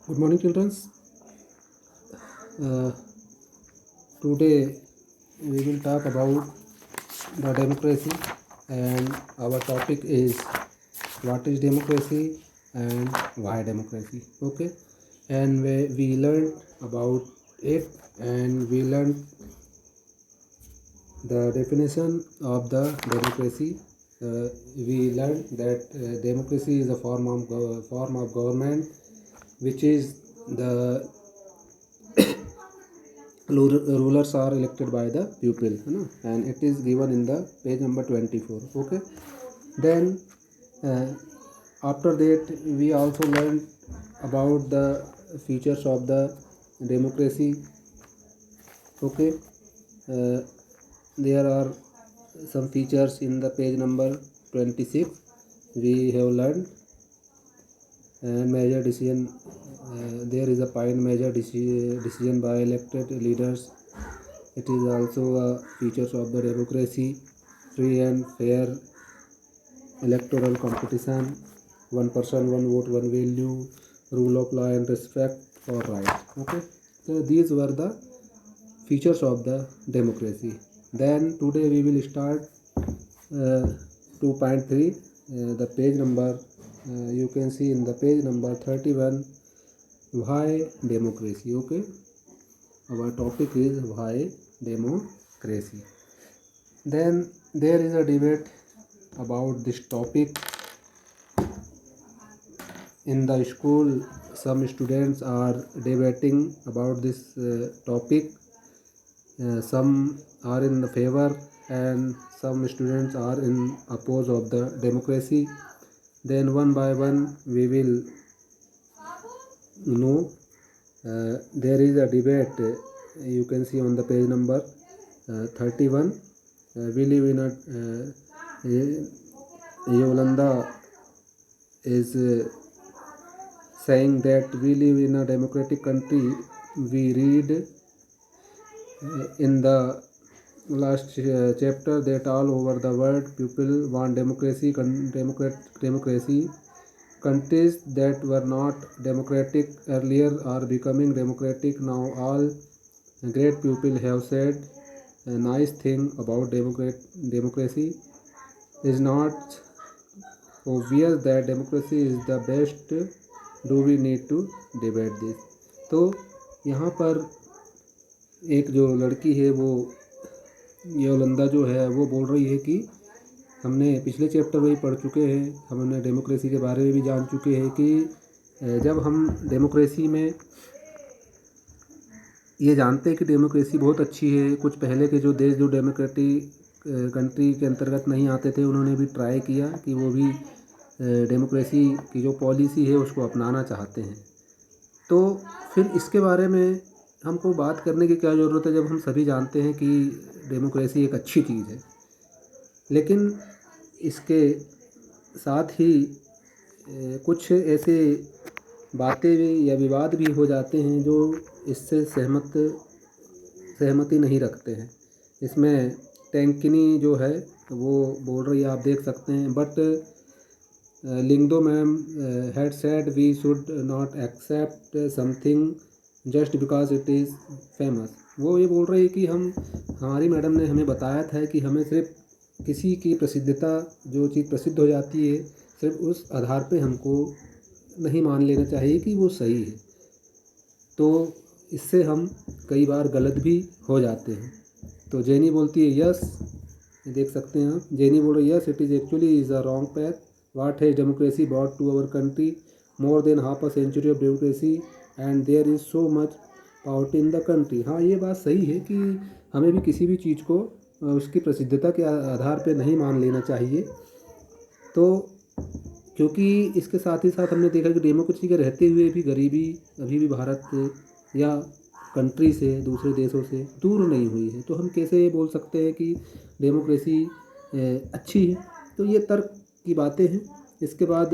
Good morning, children. Uh, Today we will talk about the democracy, and our topic is what is democracy and why democracy. Okay, and we learned about it, and we learned the definition of the democracy. We learned that democracy is a form of government which is the rulers are elected by the people, and it is given in the page number 24. Okay, then uh, after that we also learned about the features of the democracy. Okay, uh, there are some features in the page number 26. We have learned and major decision. There is a point major decision by elected leaders. It is also a features of the democracy, free and fair electoral competition, one person, one vote, one value, rule of law and respect for rights. Okay, so these were the features of the democracy. Then today we will start 2.3, the page number, you can see in the page number 31, why democracy. Okay, our topic is why democracy. Then there is a debate about this topic in the school. Some students are debating about this topic. Some are in the favor and some students are in oppose of the democracy. Then one by one we will know. There is a debate, you can see on the page number 31. We live in a Yolanda is saying that we live in a democratic country. We read in the last chapter that all over the world people want democracy. Democracy. Countries that were not democratic earlier are becoming democratic now. All great people have said a nice thing about democracy. Is not obvious that democracy is the best. Do we need to debate this? तो यहाँ पर एक जो लड़की है वो योलंदा जो है वो बोल रही है कि हमने पिछले चैप्टर में ही पढ़ चुके हैं, हमने डेमोक्रेसी के बारे में भी जान चुके हैं कि जब हम डेमोक्रेसी में ये जानते हैं कि डेमोक्रेसी बहुत अच्छी है। कुछ पहले के जो देश जो डेमोक्रेटिक कंट्री के अंतर्गत नहीं आते थे उन्होंने भी ट्राई किया कि वो भी डेमोक्रेसी की जो पॉलिसी है उसको अपनाना चाहते हैं। तो फिर इसके बारे में हमको बात करने की क्या ज़रूरत है जब हम सभी जानते हैं कि डेमोक्रेसी एक अच्छी चीज़ है। लेकिन इसके साथ ही कुछ ऐसे बातें या विवाद भी हो जाते हैं जो इससे सहमति नहीं रखते हैं। इसमें टैंकिनी जो है वो बोल रही है, आप देख सकते हैं, but Lyngdoh ma'am had said we should not accept something just because it is famous. वो ये बोल रही है कि हमारी मैडम ने हमें बताया था कि हमें सिर्फ किसी की प्रसिद्धता, जो चीज़ प्रसिद्ध हो जाती है, सिर्फ उस आधार पे हमको नहीं मान लेना चाहिए कि वो सही है। तो इससे हम कई बार गलत भी हो जाते हैं। तो जेनी बोलती है यस, देख सकते हैं आप, जेनी बोल रही है yes it is actually is a wrong path. What has democracy brought to our country? More than half a century of democracy and there is so much power in the country. हाँ, ये बात सही है कि हमें भी किसी भी चीज़ को उसकी प्रसिद्धता के आधार पर नहीं मान लेना चाहिए। तो क्योंकि इसके साथ ही साथ हमने देखा कि डेमोक्रेसी के रहते हुए भी गरीबी अभी भी भारत या कंट्री से, दूसरे देशों से दूर नहीं हुई है। तो हम कैसे ये बोल सकते हैं कि डेमोक्रेसी अच्छी है? तो ये तर्क की बातें हैं। इसके बाद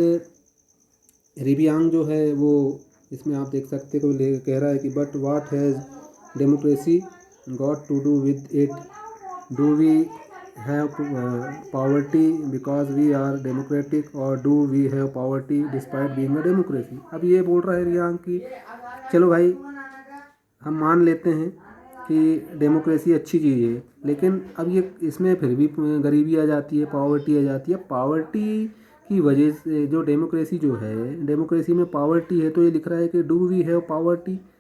रिबियांग जो है वो इसमें आप देख सकते हो कह रहा है कि but what has democracy got to do with it? Do we have poverty because we are democratic, or do we have poverty despite being a democracy? अब ये बोल रहा है रियांक कि चलो भाई हम मान लेते हैं कि डेमोक्रेसी अच्छी चीज़ है, लेकिन अब ये इसमें फिर भी गरीबी आ जाती है, पॉवर्टी आ जाती है। पॉवर्टी की वजह से जो डेमोक्रेसी जो है, डेमोक्रेसी में पॉवर्टी है, तो ये लिख रहा है कि डू वी हैव पॉवर्टी,